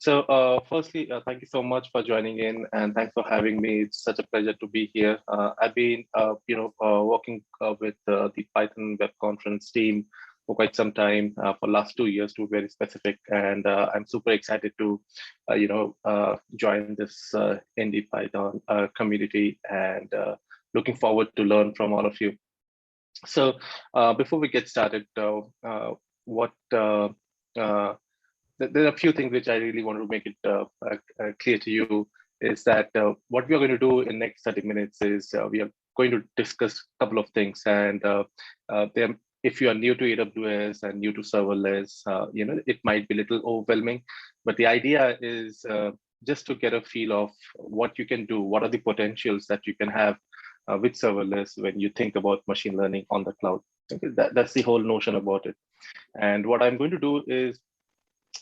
Firstly, thank you so much for joining in, and thanks for having me. It's such a pleasure to be here. I've been, working with the Python Web Conference team for quite some time, for last 2 years to be very specific, and I'm super excited to, join this Indie Python community, and looking forward to learn from all of you. So, before we get started, what there are a few things which I really want to make it clear to you is that what we are going to do in next 30 minutes is we are going to discuss a couple of things. And if you are new to AWS and new to serverless, it might be a little overwhelming, but the idea is just to get a feel of what you can do, what are the potentials that you can have with serverless when you think about machine learning on the cloud. Okay, that's the whole notion about it. And what I'm going to do is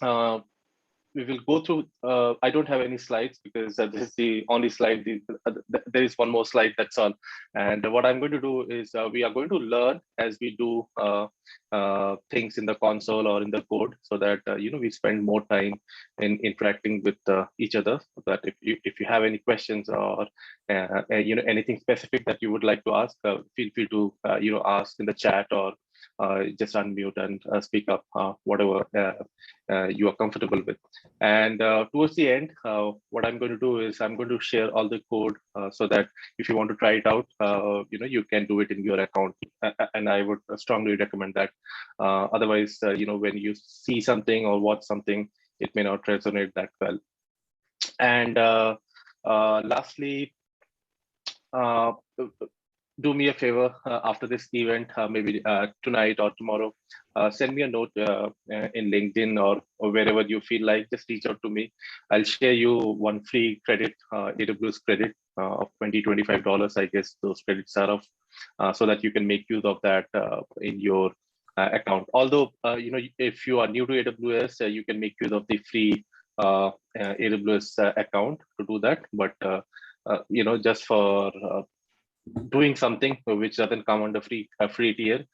we will go through, I don't have any slides because this is the only slide. There is one more slide, that's all. And what I'm going to do is we are going to learn as we do things in the console or in the code, so that, we spend more time in interacting with each other. So that if you have any questions or, anything specific that you would like to ask, feel free to, ask in the chat, or just unmute and speak up, whatever you are comfortable with. And towards the end, what I'm going to do is I'm going to share all the code so that if you want to try it out, you can do it in your account. And I would strongly recommend that. Otherwise, when you see something or watch something, it may not resonate that well. And lastly, do me a favor after this event, maybe tonight or tomorrow, send me a note in LinkedIn or wherever you feel like. Just reach out to me. I'll share you one free credit, AWS credit of $25. I guess those credits are off, so that you can make use of that in your account. Although, if you are new to AWS, you can make use of the free AWS account to do that. But, just for doing something which doesn't come under free tier,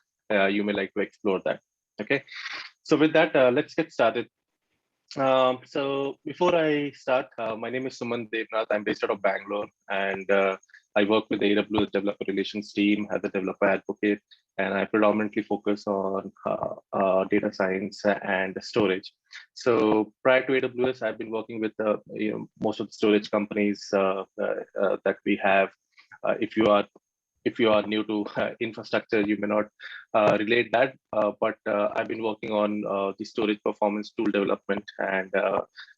you may like to explore that. Okay, so with that, let's get started. So before I start, my name is Suman Debnath. I'm based out of Bangalore, and I work with the AWS developer relations team as a developer advocate, and I predominantly focus on data science and storage. So prior to AWS, I've been working with most of the storage companies that we have. If you are new to infrastructure, you may not relate that, but I've been working on the storage performance tool development, and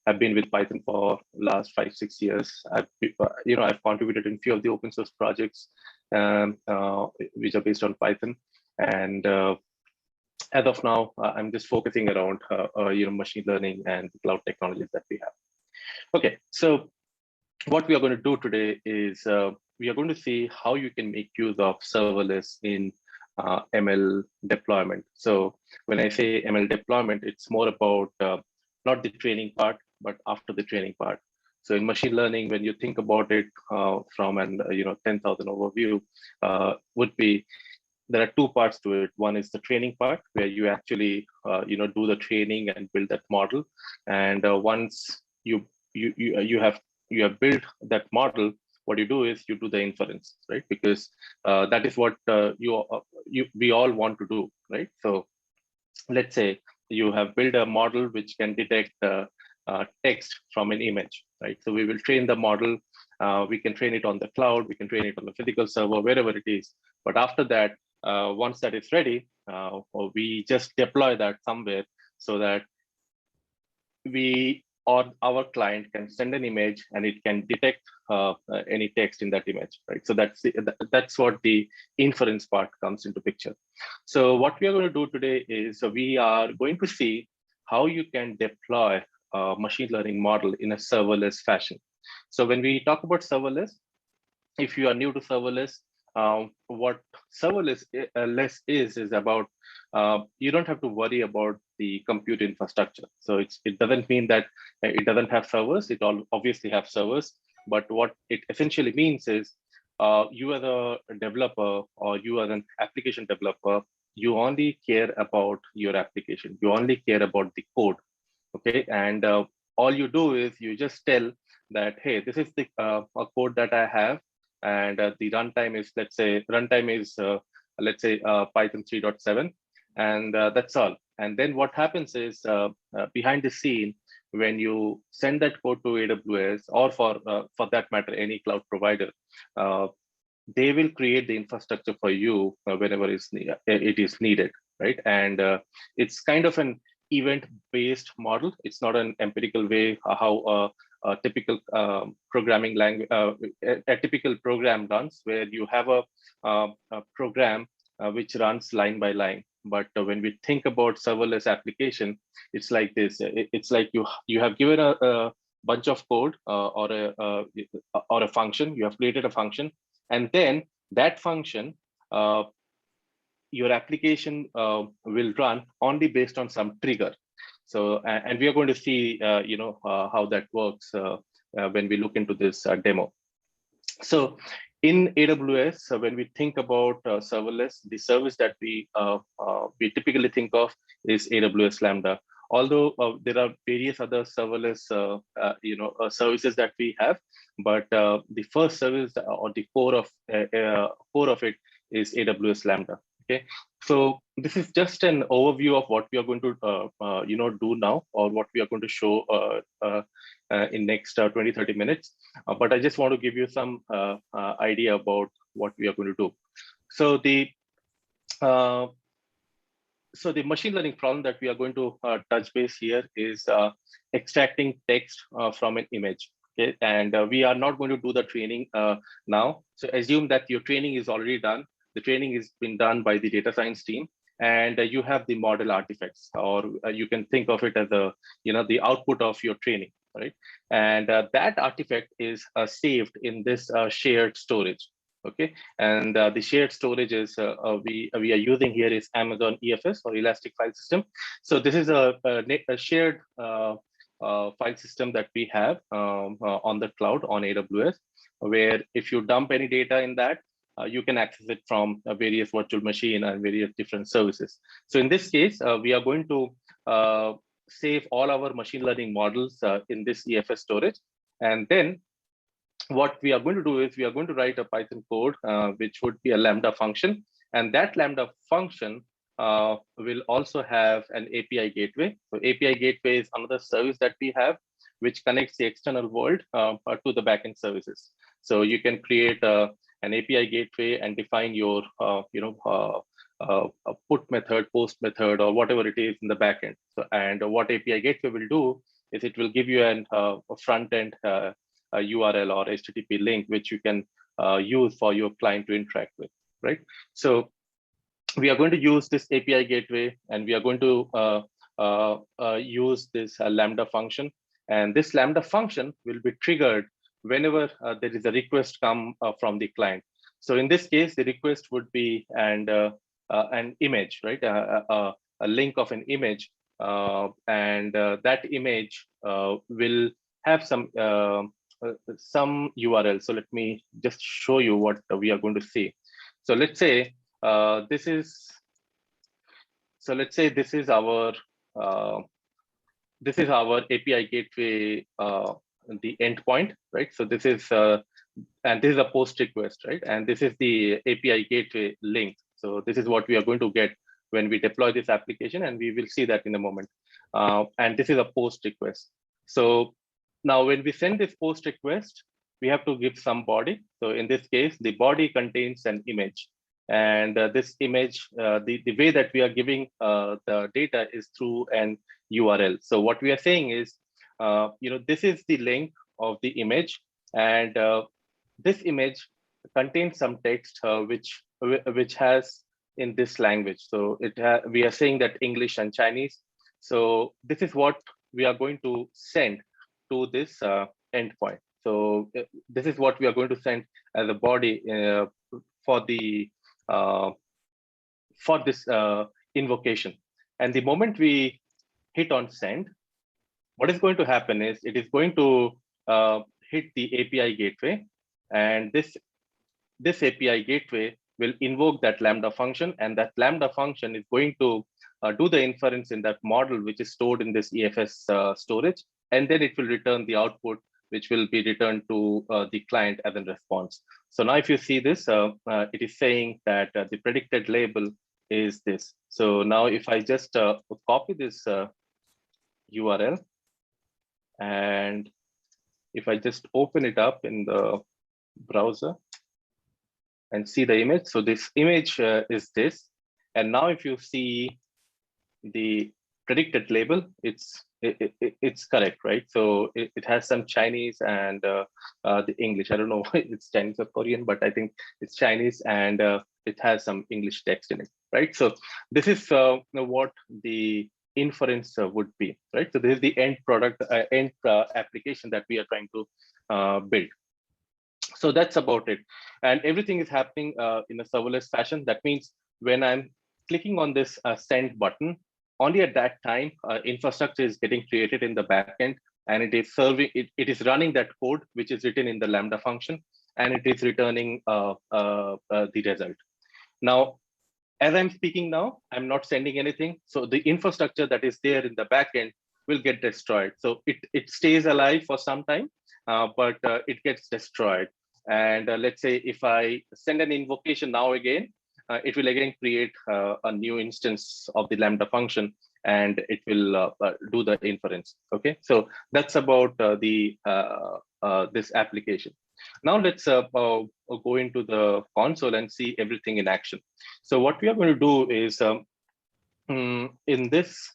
I've been with Python for last 5-6 years. I've contributed in few of the open source projects which are based on Python, and as of now, I'm just focusing around machine learning and cloud technologies that we have. Okay, so what we are going to do today is we are going to see how you can make use of serverless in ML deployment. So when I say ML deployment, it's more about not the training part, but after the training part. So in machine learning, when you think about it from an 10,000 overview, would be there are two parts to it. One is the training part, where you actually do the training and build that model. And once you have built that model, what you do is you do the inference, right? Because that is what we all want to do, right? So let's say you have built a model which can detect text from an image, right? So we will train the model. We can train it on the cloud. We can train it on the physical server, wherever it is. But after that, once that is ready, we just deploy that somewhere so that we or our client can send an image and it can detect any text in that image, right? So that's what the inference part comes into picture. So what we are going to do today is we are going to see how you can deploy a machine learning model in a serverless fashion. So when we talk about serverless, if you are new to serverless, what serverless is about, you don't have to worry about the compute infrastructure. So it doesn't mean that it doesn't have servers. It all obviously have servers, but what it essentially means is you as a developer or you as an application developer, you only care about your application. You only care about the code, okay? And all you do is you just tell that, hey, this is the a code that I have, and the runtime is, let's say, Python 3.7, and that's all. And then what happens is behind the scene, when you send that code to AWS, or for that matter, any cloud provider, they will create the infrastructure for you whenever it is needed, right? And it's kind of an event-based model. It's not an empirical way how a typical programming language, a typical program runs, where you have a program which runs line by line. But when we think about serverless application, it's like this. It's like you have given a bunch of code or a function. You have created a function, and then that function, your application will run only based on some trigger. So, and we are going to see, how that works when we look into this demo. So in AWS, when we think about serverless, the service that we typically think of is AWS Lambda. Although there are various other serverless services that we have, but the first service or the core of it is AWS Lambda. Okay, so this is just an overview of what we are going to do now, or what we are going to show in next 20-30 minutes. But I just want to give you some idea about what we are going to do. So the machine learning problem that we are going to touch base here is extracting text from an image. Okay, and we are not going to do the training now. So assume that your training is already done. The training has been done by the data science team, and you have the model artifacts, or you can think of it as the output of your training, right? And that artifact is saved in this shared storage. Okay, and the shared storage is we are using here is Amazon EFS, or Elastic File System. So this is a shared file system that we have on the cloud on AWS, where if you dump any data in that, you can access it from various virtual machine and various different services. So in this case, we are going to save all our machine learning models in this EFS storage. And then what we are going to do is we are going to write a Python code, which would be a Lambda function. And that Lambda function will also have an API gateway. So API gateway is another service that we have, which connects the external world to the backend services. So you can create an API gateway and define your put method, post method, or whatever it is in the backend. So, and what API gateway will do is it will give you a front end URL or HTTP link, which you can use for your client to interact with, right? So we are going to use this API gateway, and we are going to use this Lambda function. And this Lambda function will be triggered whenever there is a request come from the client. So in this case, the request would be an image, right? A link of an image, and that image will have some URL. So let me just show you what we are going to see. So let's say this is our API gateway, the endpoint, right? So this is and this is a post request, right? And this is the API gateway link. So this is what we are going to get when we deploy this application, and we will see that in a moment. And this is a post request. So now when we send this post request, we have to give some body. So in this case, the body contains an image. And this image, the way that we are giving the data is through an URL. So what we are saying is, this is the link of the image, and this image contains some text which has in this language. So we are saying that English and Chinese. So this is what we are going to send to this endpoint. So this is what we are going to send as a body for this invocation. And the moment we hit on send, what is going to happen is it is going to hit the API gateway, and this API gateway will invoke that Lambda function, and that Lambda function is going to do the inference in that model, which is stored in this EFS storage. and then it will return the output, which will be returned to the client as a response. So now if you see this, it is saying that the predicted label is this. So now if I just copy this URL, and if I just open it up in the browser and see the image, so this image is this. And now if you see the predicted label, it's correct, right? So it has some Chinese and the English. I don't know if it's Chinese or Korean, but I think it's Chinese, and it has some English text in it, right? So this is what the inference would be, right? So this is the end product, end application that we are trying to build. So that's about it, and everything is happening in a serverless fashion. That means when I'm clicking on this send button, only at that time infrastructure is getting created in the backend, and it is serving it is running that code which is written in the Lambda function, and it is returning the result. Now as I'm speaking now, I'm not sending anything, so the infrastructure that is there in the backend will get destroyed. So it stays alive for some time, but it gets destroyed. And let's say if I send an invocation now again, it will again create a new instance of the Lambda function, and it will do the inference. Okay, so that's about this application. Now let's go into the console and see everything in action. So what we are going to do is in this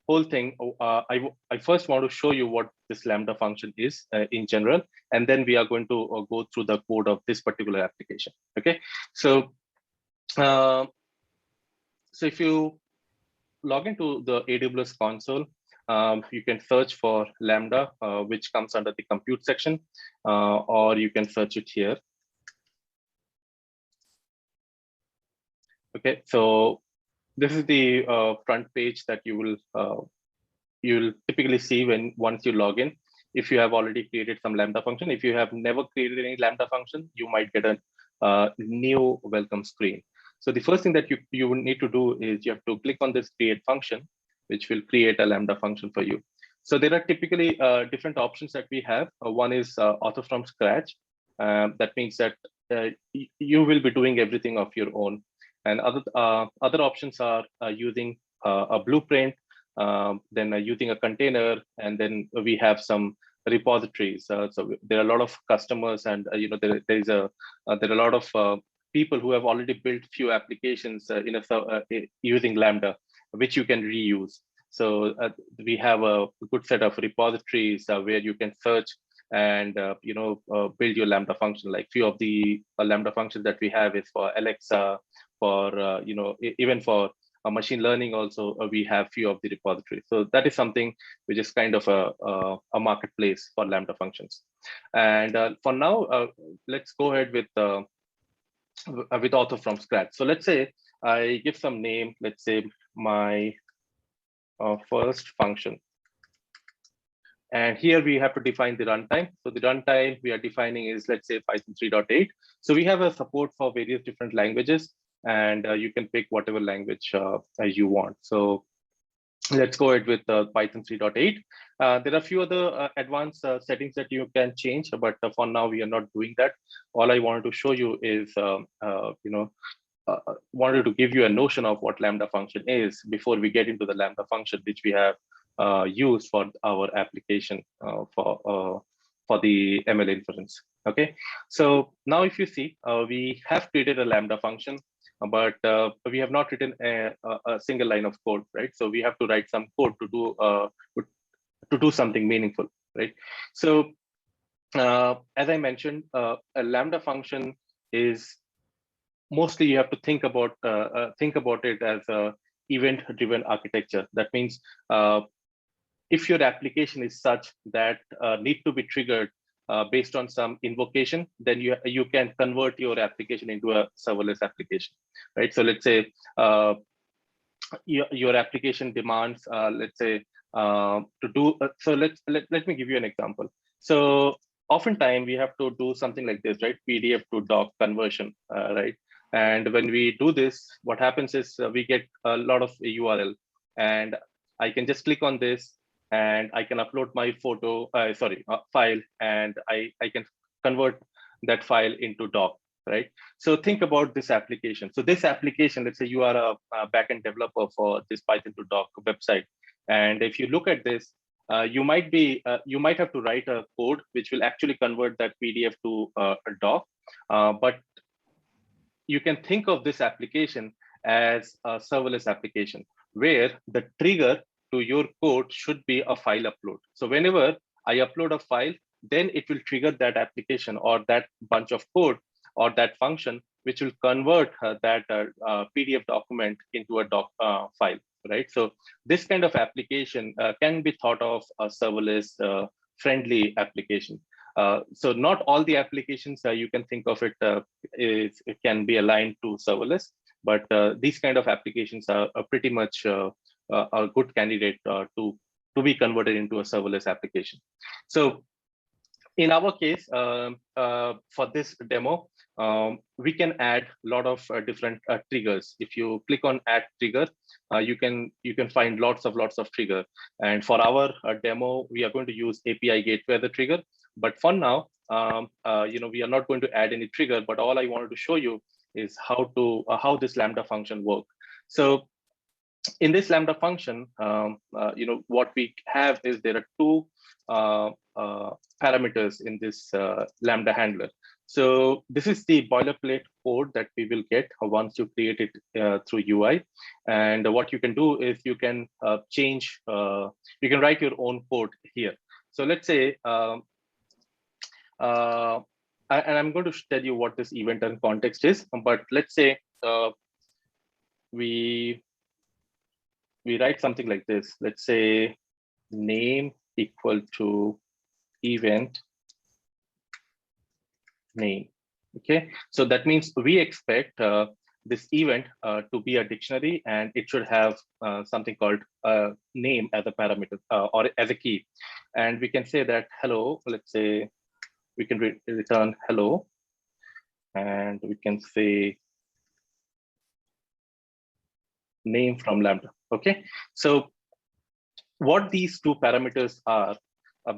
whole thing, I first want to show you what this Lambda function is in general, and then we are going to go through the code of this particular application. Okay, so so if you log into the AWS console, you can search for Lambda, which comes under the compute section, or you can search it here. Okay, so this is the front page that you will typically see once you log in. If you have already created some Lambda function, if you have never created any Lambda function, you might get a new welcome screen. So the first thing that you will need to do is you have to click on this create function, which will create a Lambda function for you. So there are typically different options that we have. One is author from scratch. That means that you will be doing everything of your own. And other options are using a blueprint, then using a container, and then we have some repositories. So there are a lot of customers, and there are a lot of people who have already built few applications using Lambda, which you can reuse. So we have a good set of repositories where you can search and build your Lambda function. Like few of the Lambda functions that we have is for Alexa, for even for machine learning also, we have few of the repositories. So that is something which is kind of a marketplace for Lambda functions. And for now, let's go ahead with author from scratch. So let's say I give some name, let's say my first function. And here we have to define the runtime. So the runtime we are defining is, let's say, Python 3.8. So we have a support for various different languages, and you can pick whatever language you want. So let's go ahead with Python 3.8. There are a few other advanced settings that you can change, but for now we are not doing that. All I wanted to show you is, wanted to give you a notion of what Lambda function is before we get into the Lambda function, which we have used for our application for the ML inference. Okay, so now if you see, we have created a Lambda function, but we have not written a single line of code, right? So we have to write some code to do something meaningful, right? So as I mentioned, a Lambda function is mostly you have to think about it as a event-driven architecture. That means if your application is such that need to be triggered based on some invocation, then you can convert your application into a serverless application, right? So let's say your application demands, let's say, to do. So let me give you an example. So oftentimes we have to do something like this, right? PDF to doc conversion, right? And when we do this, what happens is we get a lot of URL, and I can just click on this, and I can upload my file, and I can convert that file into doc, right? So think about this application. So this application, let's say you are a backend developer for this Python to doc website, and if you look at this, you might have to write a code which will actually convert that PDF to a doc, but you can think of this application as a serverless application where the trigger to your code should be a file upload. So whenever I upload a file, then it will trigger that application or that bunch of code or that function, which will convert that PDF document into a doc file, right? So this kind of application can be thought of a serverless friendly application. So not all the applications you can think of it can be aligned to serverless, but these kind of applications are pretty much a good candidate to be converted into a serverless application. So in our case, for this demo, we can add a lot of different triggers. If you click on add trigger, you can find lots of trigger. And for our demo, we are going to use API gateway as a trigger. But for now, we are not going to add any trigger. But all I wanted to show you is how this Lambda function works. So in this Lambda function, what we have is there are two parameters in this Lambda handler. So this is the boilerplate code that we will get once you create it through UI. And what you can do is you can you can write your own code here. So let's say, and I'm going to tell you what this event and context is, but let's say we write something like this. Let's say name equal to event name. Okay, so that means we expect this event to be a dictionary, and it should have something called name as a parameter or as a key. And we can say that hello, let's say we can return hello, and we can say name from Lambda. Okay, so what these two parameters are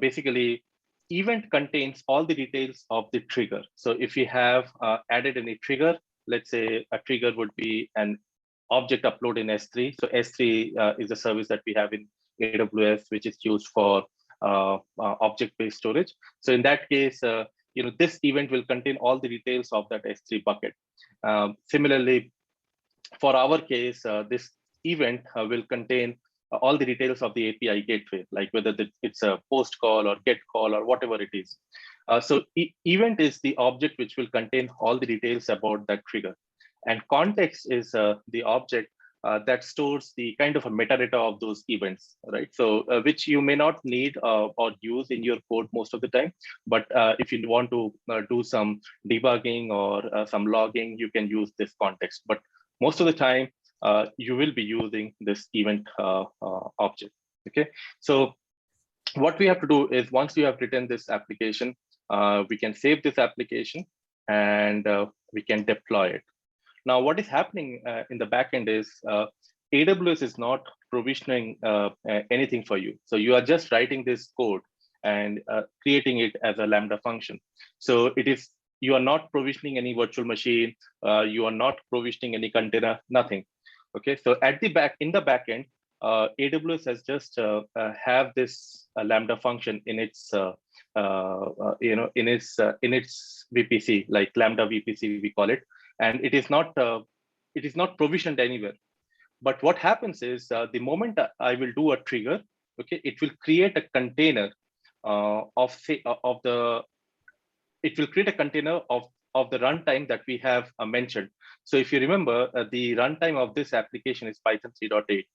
basically, event contains all the details of the trigger. So if you have added any trigger, let's say a trigger would be an object upload in S3. So S3 is a service that we have in AWS, which is used for object-based storage. So in that case, this event will contain all the details of that S3 bucket. Similarly, for our case, this event will contain all the details of the API gateway, like whether it's a post call or get call or whatever it is. So event is the object which will contain all the details about that trigger. And context is the object that stores the kind of a metadata of those events, right? So which you may not need or use in your code most of the time. But if you want to do some debugging or some logging, you can use this context. But most of the time, you will be using this event object. Okay, so what we have to do is once we have written this application, we can save this application and we can deploy it. Now, what is happening in the backend is AWS is not provisioning anything for you. So you are just writing this code and creating it as a Lambda function. So you are not provisioning any virtual machine. You are not provisioning any container, nothing. Okay, so in the backend, AWS has just have this Lambda function in its in its VPC, like Lambda VPC we call it, and it is not provisioned anywhere. But what happens is the moment I will do a trigger, okay, it will create a container it will create a container of the runtime that we have mentioned. So if you remember, the runtime of this application is Python 3.8.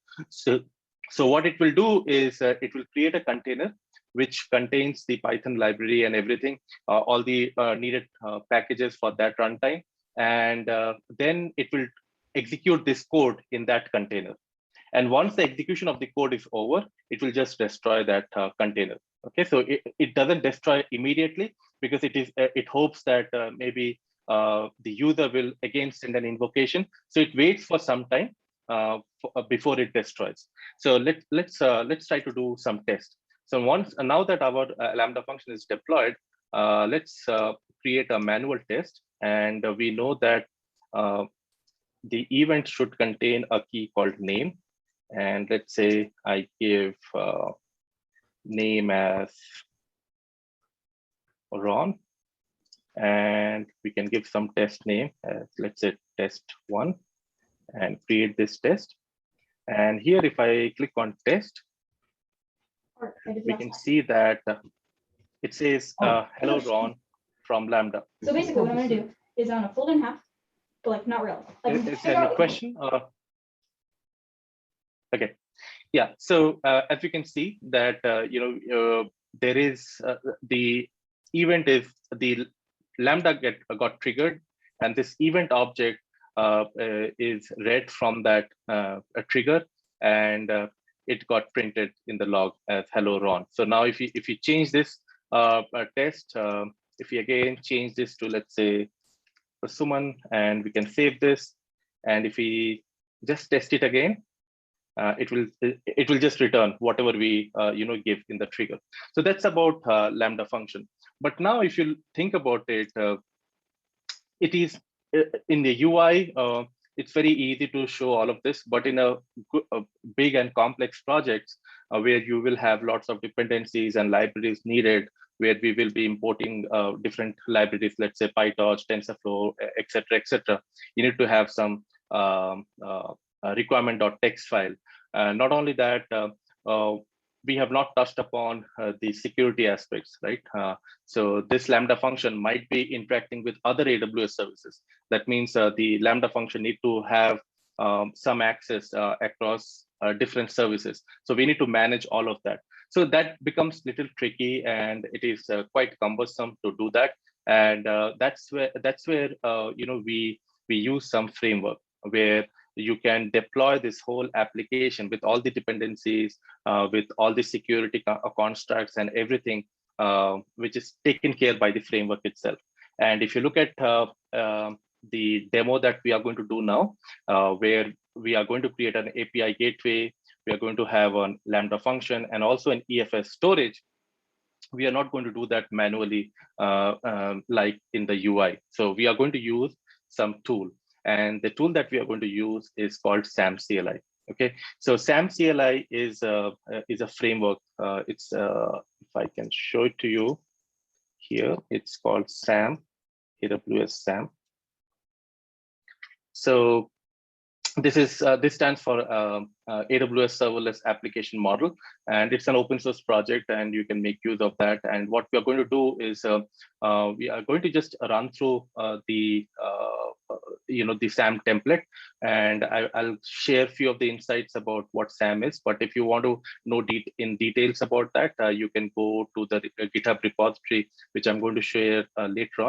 So what it will do is it will create a container which contains the Python library and everything, all the needed packages for that runtime. And then it will execute this code in that container. And once the execution of the code is over, it will just destroy that container. Okay, so it doesn't destroy immediately because it hopes that maybe the user will again send an invocation. So it waits for some time. before it destroys. So let's try to do some tests. So once now that our Lambda function is deployed, let's create a manual test, and we know that the event should contain a key called name. And let's say I give name as Ron, and we can give some test name as, let's say, test1, and create this test. And here, if I click on test, we can see that it says, hello, Ron from Lambda. So basically what I'm gonna do is I'm gonna fold in half, but like not real. Like, Is there any question? Okay, yeah. So as you can see that, there is the event is the Lambda got triggered, and this event object is read from that trigger, and it got printed in the log as hello Ron. So now if you change this test, if we again change this to, let's say, Suman, and we can save this, and if we just test it again, it will just return whatever we give in the trigger. So that's about Lambda function. But now if you think about it, it is in the UI, it's very easy to show all of this, but in a big and complex projects where you will have lots of dependencies and libraries needed, where we will be importing different libraries, let's say PyTorch, TensorFlow, etc. You need to have some requirement.txt file. Not only that, we have not touched upon the security aspects, right? So this Lambda function might be interacting with other AWS services. That means the Lambda function need to have some access across different services. So we need to manage all of that. So that becomes a little tricky, and it is quite cumbersome to do that. And that's where we use some framework where you can deploy this whole application with all the dependencies, with all the security constructs and everything, which is taken care by the framework itself. And if you look at the demo that we are going to do now, where we are going to create an API gateway, we are going to have a Lambda function and also an EFS storage. We are not going to do that manually like in the UI. So we are going to use some tool. And the tool that we are going to use is called SAM CLI. Okay, so SAM CLI is a framework. It's if I can show it to you here, it's called SAM, AWS SAM. So this stands for AWS Serverless Application Model, and it's an open source project, and you can make use of that. And what we are going to do is we are going to just run through the SAM template, and I'll share a few of the insights about what SAM is. But if you want to know in details about that, you can go to the GitHub repository, which I'm going to share later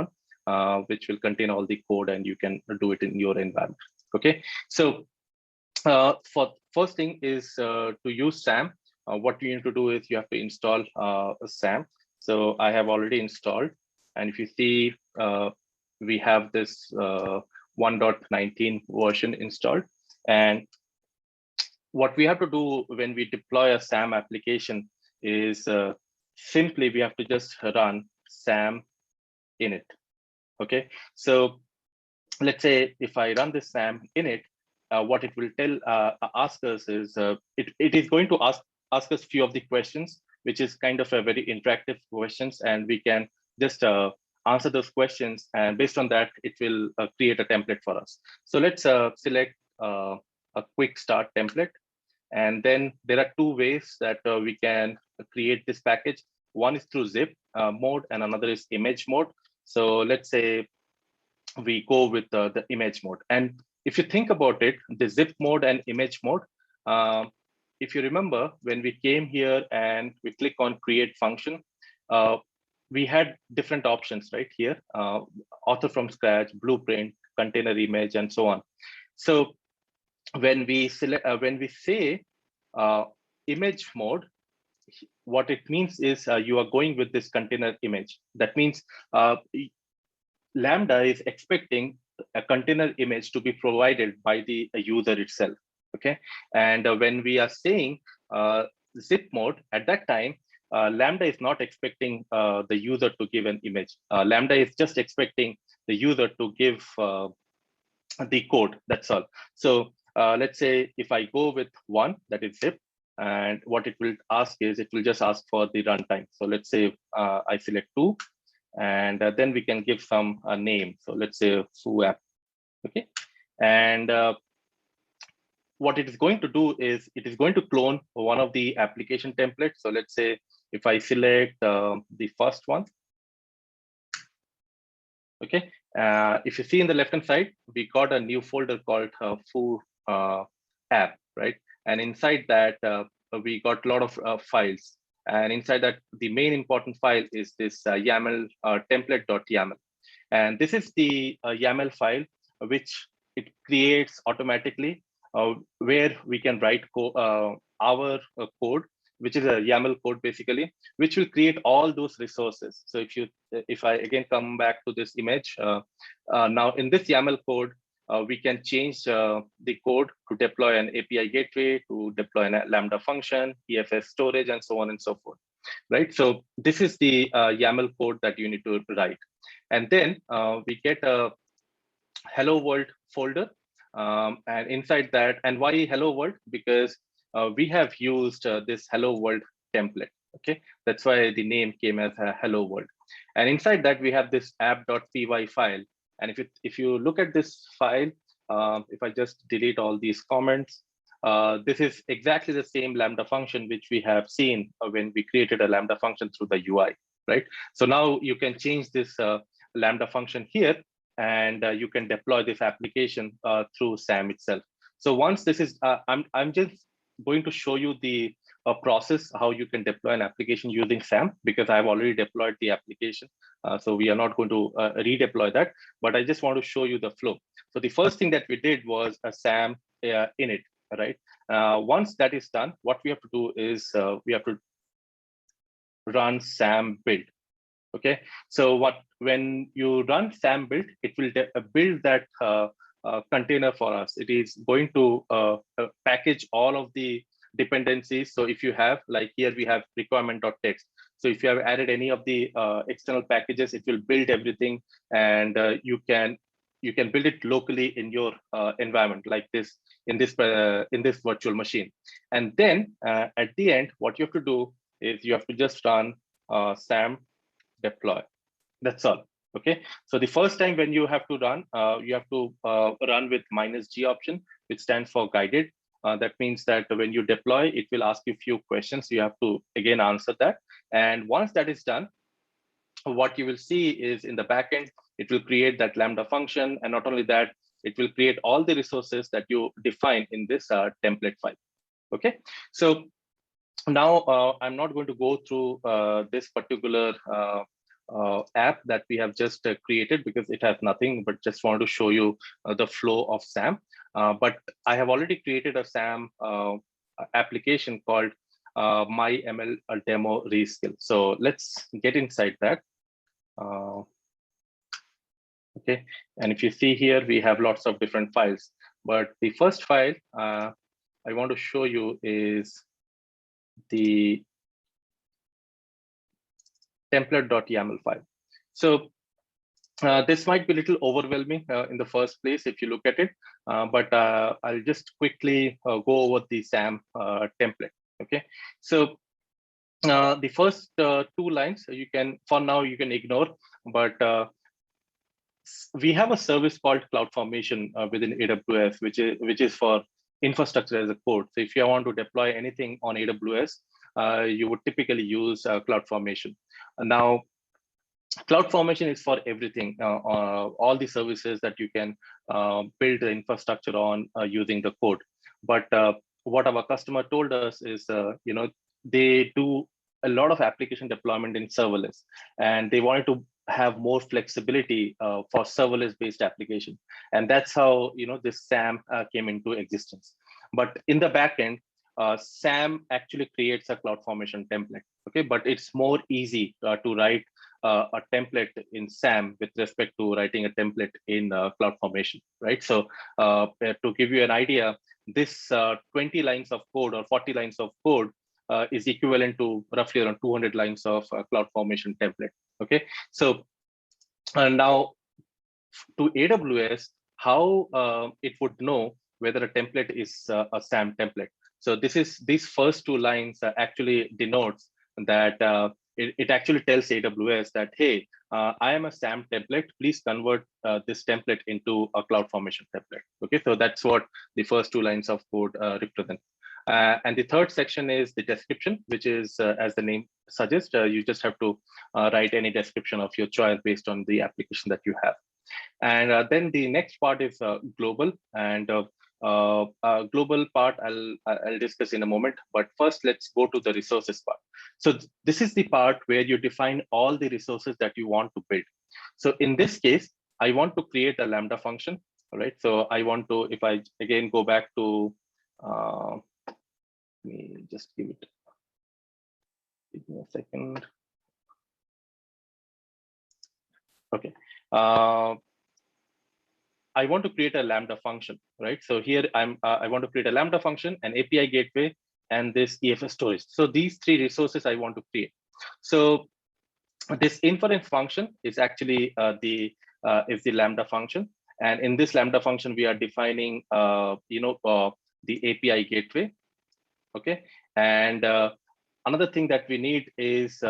on, which will contain all the code, and you can do it in your environment. Okay, so for first thing is to use SAM. What you need to do is you have to install SAM. So I have already installed, and if you see, we have this 1.19 version installed. And what we have to do when we deploy a SAM application is simply we have to just run SAM init. Okay, so let's say if I run this SAM init, what it will ask us is it is going to ask us few of the questions, which is kind of a very interactive questions, and we can just answer those questions, and based on that, it will create a template for us. So let's select a quick start template. And then there are two ways that we can create this package. One is through zip mode, and another is image mode. So let's say we go with the image mode. And if you think about it, the zip mode and image mode, if you remember, when we came here and we click on create function, we had different options right here, author from scratch, blueprint, container image, and so on. So when we select, when we say image mode, what it means is you are going with this container image. That means Lambda is expecting a container image to be provided by the user itself. Okay, and when we are saying zip mode, at that time, Lambda is not expecting the user to give an image. Lambda is just expecting the user to give the code, that's all. So let's say if I go with 1, that is zip, and what it will ask is, it will just ask for the runtime. So let's say I select 2, and then we can give some name. So let's say foo app, okay? And what it is going to do is, it is going to clone one of the application templates. So let's say if I select the first one, okay, if you see in the left-hand side, we got a new folder called foo app, right? And inside that, we got a lot of files. And inside that, the main important file is this YAML template.yaml. And this is the YAML file, which it creates automatically, where we can write our code, which is a YAML code basically, which will create all those resources. So if I again come back to this image, now in this YAML code, we can change the code to deploy an API gateway, to deploy a Lambda function, EFS storage, and so on and so forth, right? So this is the YAML code that you need to write. And then we get a hello world folder, and inside that, and why hello world? Because we have used this hello world template, okay? That's why the name came as hello world. And inside that, we have this app.py file. And if you look at this file, if I just delete all these comments, this is exactly the same Lambda function which we have seen when we created a Lambda function through the UI, right? So now you can change this Lambda function here, and you can deploy this application through SAM itself. So once this is, I'm just going to show you the process, how you can deploy an application using SAM, because I've already deployed the application. So we are not going to redeploy that, but I just want to show you the flow. So the first thing that we did was a SAM init, right? Once that is done, what we have to do is we have to run SAM build. Okay, so when you run SAM build, it will build that container for us. It is going to package all of the dependencies. So if you have, like here we have requirement.txt. So if you have added any of the external packages, it will build everything, and you can build it locally in your environment, like this in this virtual machine. And then at the end, what you have to do is you have to just run SAM deploy. That's all. Okay, so the first time when you have to run, you have to run with -G option, which stands for guided. That means that when you deploy, it will ask you a few questions. You have to again answer that. And once that is done, what you will see is in the backend, it will create that Lambda function. And not only that, it will create all the resources that you define in this template file. Okay, so now I'm not going to go through this particular app that we have just created, because it has nothing, but just want to show you the flow of SAM. But I have already created a SAM application called my ML demo reskill. So let's get inside that. Okay, and if you see here, we have lots of different files, but the first file I want to show you is the template.yaml file. So this might be a little overwhelming in the first place if you look at it, but I'll just quickly go over the SAM template. Okay, so the first 2 lines you can, for now, you can ignore, but we have a service called CloudFormation within AWS, which is for infrastructure as a code. So if you want to deploy anything on AWS, you would typically use CloudFormation. Now, CloudFormation is for everything, all the services that you can build the infrastructure on using the code. But what our customer told us is, they do a lot of application deployment in serverless, and they wanted to have more flexibility for serverless based application. And that's how, this SAM came into existence. But in the backend, SAM actually creates a CloudFormation template. Okay, but it's more easy to write a template in SAM with respect to writing a template in CloudFormation, right? So to give you an idea, this 20 lines of code or 40 lines of code is equivalent to roughly around 200 lines of CloudFormation template. Okay, so now to AWS, how it would know whether a template is a SAM template. So these first two lines actually denotes that it actually tells AWS that, hey, I am a SAM template. Please convert this template into a CloudFormation template. Okay, so that's what the first two lines of code represent. And the third section is the description, which is, as the name suggests, you just have to write any description of your choice based on the application that you have. And then the next part is global, and global part I'll discuss in a moment. But first, let's go to the resources part. So this is the part where you define all the resources that you want to build. So in this case, I want to create a Lambda function, right? So I want to, if I again go back to, let me just give me a second. Okay. I want to create a Lambda function, right? So here I want to create a Lambda function, an API gateway, and this EFS storage. So these three resources I want to create. So this inference function is actually the Lambda function, and in this Lambda function we are defining the API gateway. Okay, and another thing that we need is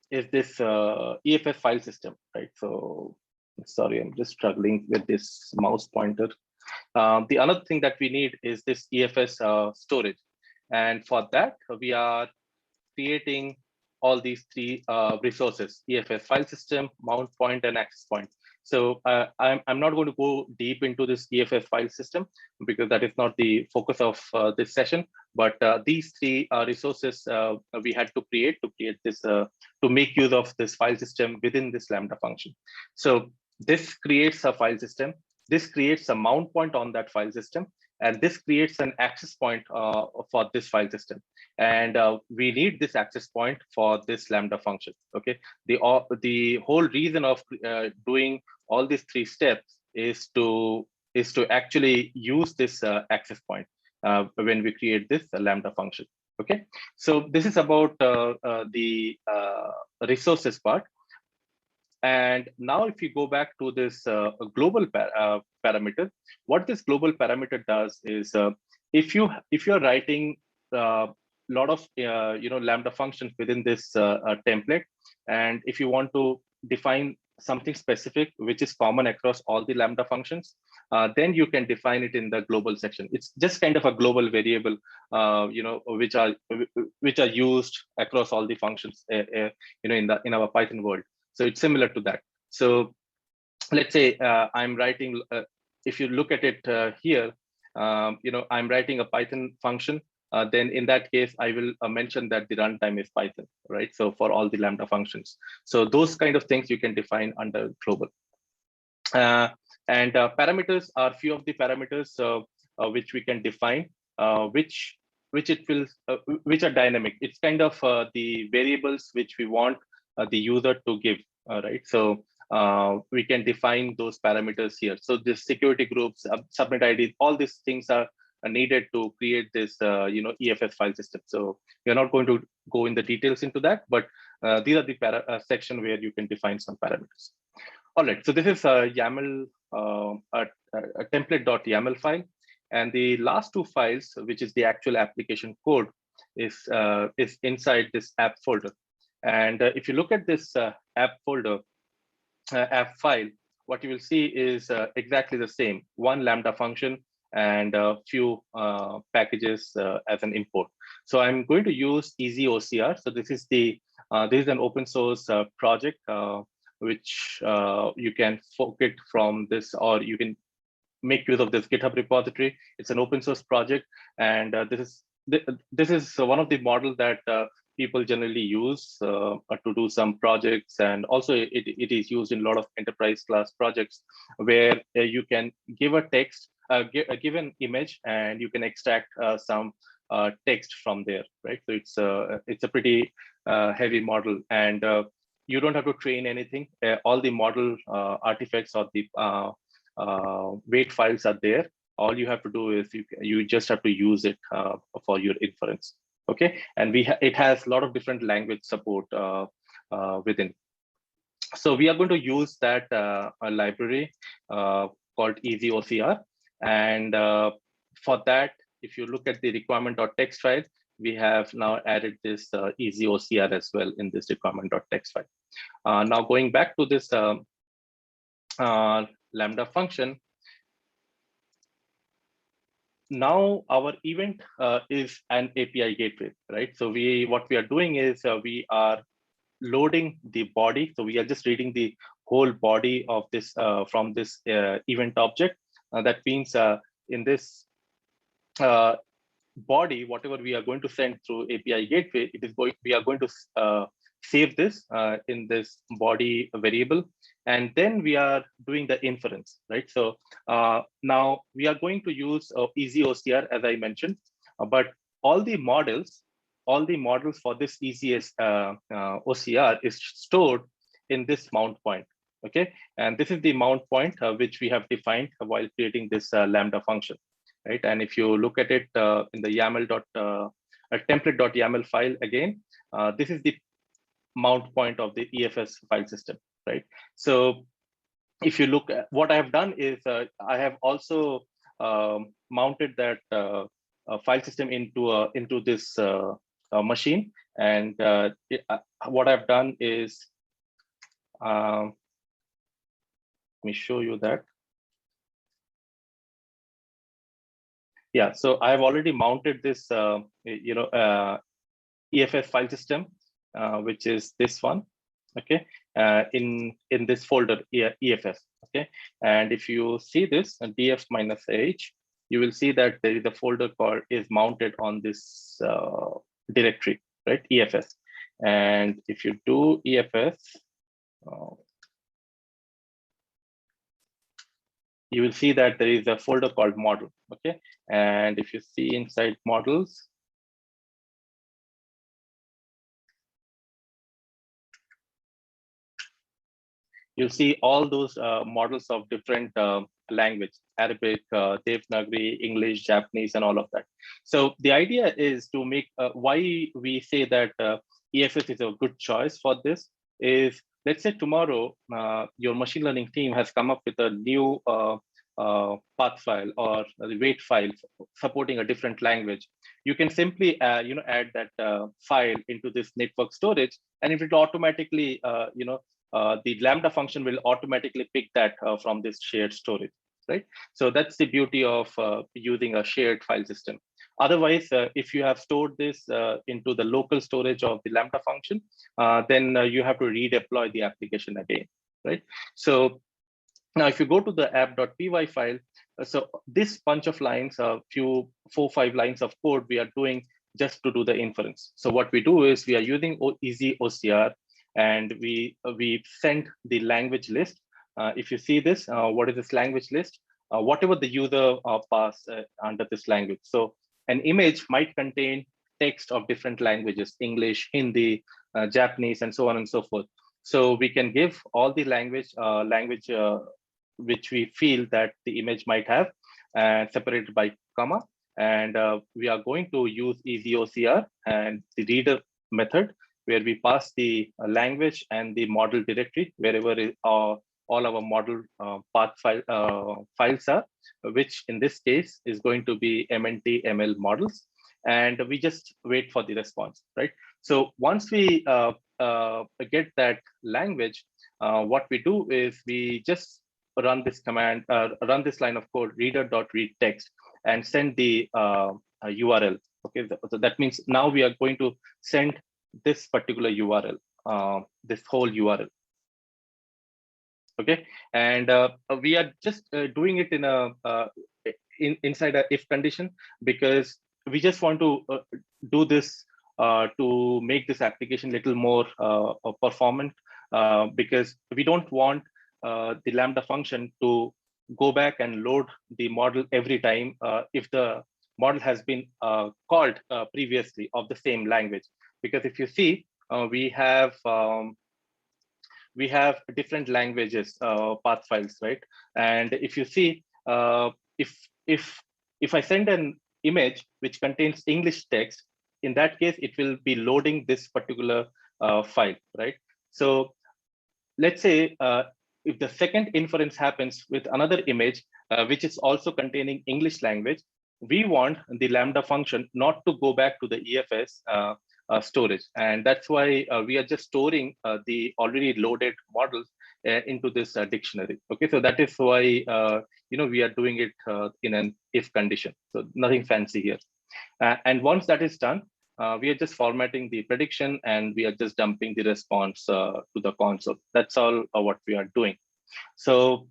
this EFS file system, right? So sorry, I'm just struggling with this mouse pointer. The other thing that we need is this EFS storage. And for that, we are creating all these three resources: EFS file system, mount point, and access point. So I'm not going to go deep into this EFS file system because that is not the focus of this session. But these three resources we had to create this, to make use of this file system within this Lambda function. So this creates a file system. This creates a mount point on that file system, and this creates an access point for this file system. And we need this access point for this Lambda function. Okay, the whole reason of doing all these three steps is to actually use this access point when we create this Lambda function. Okay, so this is about the resources part. And now if you go back to this global parameter, what this global parameter does is if you're writing a lot of Lambda functions within this template, and if you want to define something specific which is common across all the Lambda functions, then you can define it in the global section. It's just kind of a global variable, which are used across all the functions, in our Python world. So it's similar to that. So let's say I'm writing, if you look at it here, I'm writing a Python function. Then in that case, I will mention that the runtime is Python, right? So for all the Lambda functions. So those kind of things you can define under global. And parameters are few of the parameters which we can define, which are dynamic. It's kind of the variables which we want the user to give, right? So we can define those parameters here. So the security groups, subnet ID, all these things are needed to create this EFS file system. So we're not going to go in the details into that, but these are the section where you can define some parameters. All right, so this is a YAML, a template.yaml file. And the last two files, which is the actual application code, is inside this app folder. And if you look at this app folder, app file, what you will see is exactly the same: one Lambda function and a few packages as an import. So I'm going to use EasyOCR. So this is an open source project which you can fork it from this, or you can make use of this GitHub repository. It's an open source project, and this is one of the models that people generally use to do some projects, and also it is used in a lot of enterprise class projects where you can give a text, give an image, and you can extract some text from there, right? So it's a pretty heavy model, and you don't have to train anything. All the model artifacts or the weight files are there, All you have to do is you just have to use it for your inference. Okay, and it has a lot of different language support within. So we are going to use that a library called EasyOCR, and for that, if you look at the requirement.txt file, we have now added this EasyOCR as well in this requirement.txt file. Now going back to this Lambda function, now our event is an API gateway, right? So what we are doing is we are loading the body. So we are just reading the whole body of this from this event object. That means in this body, whatever we are going to send through API gateway, we are going to save this in this body variable, and then we are doing the inference, right? So now we are going to use easy OCR, as I mentioned, but all the models for this easiest OCR is stored in this mount point. Okay, and this is the mount point which we have defined while creating this Lambda function. Right, and if you look at it in the template.yaml file again, this is the mount point of the EFS file system, right? So if you look at what I have done is I have also mounted that file system into this machine, and what I've done is let me show you that. Yeah, so I've already mounted this, EFS file system, which is this one, okay, in this folder EFS, okay. And if you see this df-h, you will see that there is a folder called is mounted on this directory, right, EFS. And if you do EFS, you will see that there is a folder called model, okay? And if you see inside models, you'll see all those models of different language, Arabic, Devanagari, English, Japanese, and all of that. So the idea is to make, why we say that EFS is a good choice for this is, let's say tomorrow, your machine learning team has come up with a new path file or the weight file supporting a different language. You can simply, add that file into this network storage, and it will automatically, the Lambda function will automatically pick that from this shared storage, right? So that's the beauty of using a shared file system. Otherwise, if you have stored this into the local storage of the Lambda function, then you have to redeploy the application again, right? So now if you go to the app.py file, so this bunch of lines, a few 4-5 lines of code we are doing just to do the inference. So what we do is we are using easy OCR, and we send the language list. If you see this, what is this language list? Whatever the user pass under this language. So an image might contain text of different languages, English, Hindi, Japanese, and so on and so forth. So we can give all the language which we feel that the image might have, separated by comma. And we are going to use easy OCR and the reader method, where we pass the language and the model directory wherever all our model path files are, which in this case is going to be MNT ML models, and we just wait for the response, right? So once we get that language, what we do is we just run this command, run this line of code, reader.read text, and send the URL. Okay, so that means now we are going to send this particular URL, this whole URL. Okay, and we are just doing it in a inside a if condition, because we just want to do this to make this application a little more performant, because we don't want the Lambda function to go back and load the model every time if the model has been called previously of the same language. Because if you see, we have different languages path files, right? And if you see, if I send an image which contains English text, in that case, it will be loading this particular file, right? So let's say if the second inference happens with another image, which is also containing English language, we want the Lambda function not to go back to the EFS storage. And that's why we are just storing the already loaded models into this dictionary. Okay, so that is why we are doing it in an if condition. So nothing fancy here. And once that is done, we are just formatting the prediction and we are just dumping the response to the console. That's all what we are doing. So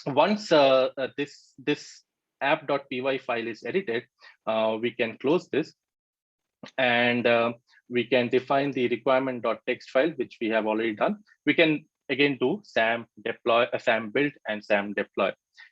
once this app.py file is edited, we can close this and we can define the requirement.txt file, which we have already done. We can again do SAM deploy, SAM build and SAM deploy.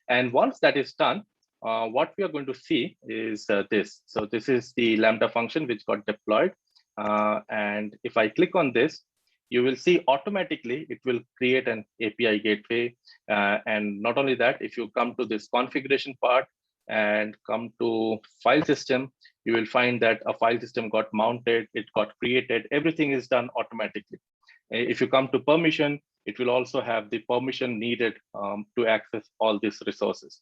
And once that is done, what we are going to see is this. So this is the Lambda function which got deployed. And if I click on this, you will see automatically it will create an API gateway. And not only that, if you come to this configuration part and come to file system, you will find that a file system got mounted, it got created, everything is done automatically. If you come to permission, it will also have the permission needed to access all these resources.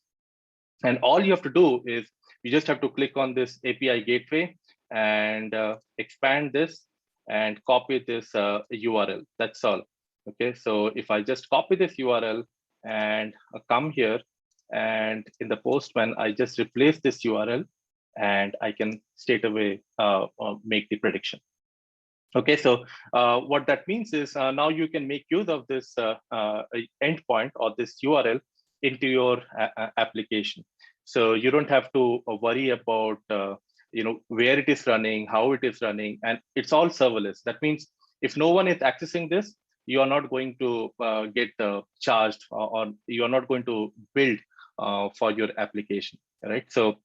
And all you have to do is you just have to click on this API gateway and expand this and copy this URL. That's all. Okay, so if I just copy this URL and come here, and in the Postman, I just replace this URL and I can straight away make the prediction. Okay, so what that means is now you can make use of this endpoint or this URL into your application. So you don't have to worry about where it is running, how it is running, and it's all serverless. That means if no one is accessing this, you are not going to get charged, or you are not going to build for your application, right? So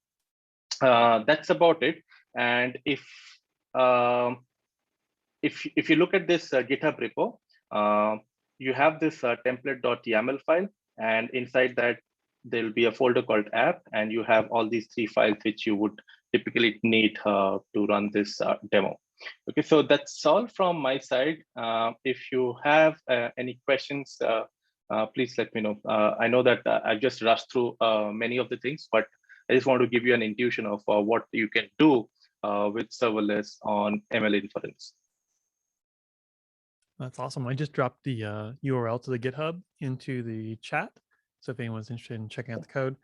that's about it. And if you look at this GitHub repo, you have this template.yaml file, and inside that there'll be a folder called app, and you have all these 3 files which you would typically need to run this demo. Okay, so that's all from my side. If you have any questions, please let me know. I know that I've just rushed through many of the things, but I just want to give you an intuition of what you can do with serverless on ML inference. That's awesome. I just dropped the URL to the GitHub into the chat. So if anyone's interested in checking out the code,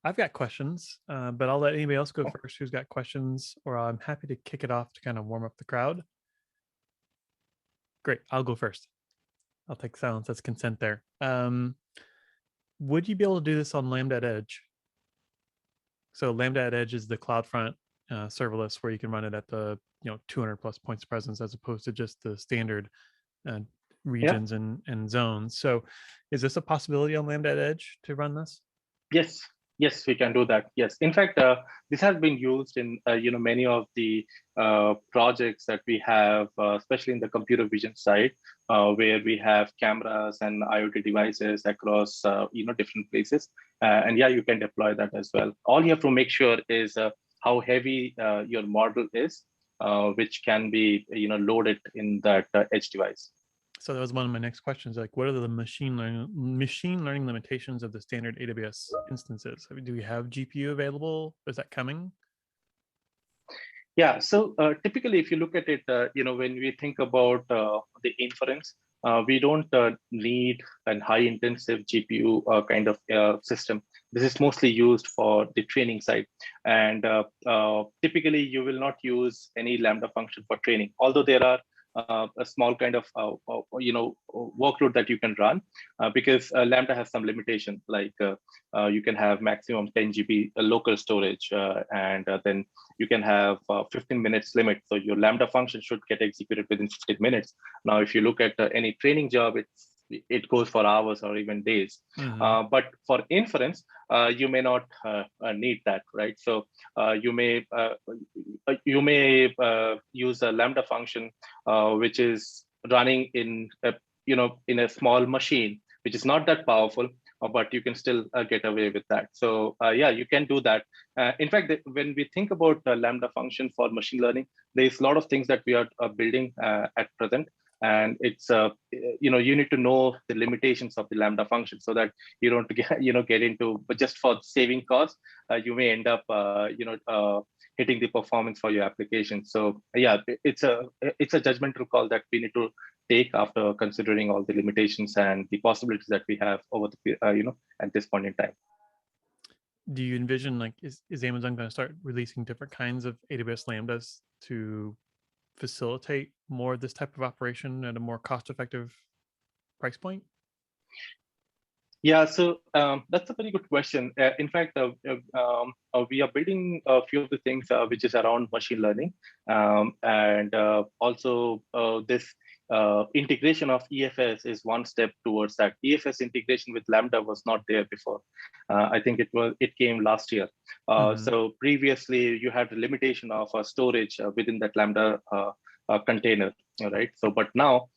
I've got questions, but I'll let anybody else go first who's got questions, or I'm happy to kick it off to kind of warm up the crowd. Great, I'll go first. I'll take silence as consent there. Would you be able to do this on Lambda at Edge? So Lambda at Edge is the CloudFront serverless where you can run it at the 200 plus points of presence as opposed to just the standard regions and zones. So is this a possibility on Lambda at Edge to run this? Yes, we can do that. Yes, in fact, this has been used in many of the projects that we have, especially in the computer vision side, where we have cameras and IoT devices across different places. And yeah, you can deploy that as well. All you have to make sure is how heavy your model is, which can be loaded in that edge device. So that was one of my next questions. Like, what are the machine learning limitations of the standard AWS instances? Do we have GPU available? Is that coming? Yeah. So typically, if you look at it, when we think about the inference, we don't need a high-intensive GPU kind of system. This is mostly used for the training side, and typically you will not use any Lambda function for training. Although there are a small kind of workload that you can run because Lambda has some limitation, like you can have maximum 10 GB local storage, and then you can have 15 minutes limit. So your Lambda function should get executed within 15 minutes. Now, if you look at any training job, it goes for hours or even days. Mm-hmm. But for inference, you may not need that, right? So you may use a Lambda function which is running in a small machine, which is not that powerful, but you can still get away with that. So yeah, you can do that. In fact, when we think about Lambda function for machine learning, there's a lot of things that we are building at present. And it's you need to know the limitations of the Lambda function so that you don't get into, but just for saving costs, you may end up hitting the performance for your application. So yeah, it's a judgmental call that we need to take after considering all the limitations and the possibilities that we have over the at this point in time. Do you envision, like, is Amazon going to start releasing different kinds of AWS Lambdas to facilitate more of this type of operation at a more cost-effective price point? Yeah, so that's a very good question. In fact, we are building a few of the things which is around machine learning, and also this integration of EFS is one step towards that. EFS integration with Lambda was not there before. I think it came last year. So previously, you had the limitation of storage within that Lambda container, right? So, but now,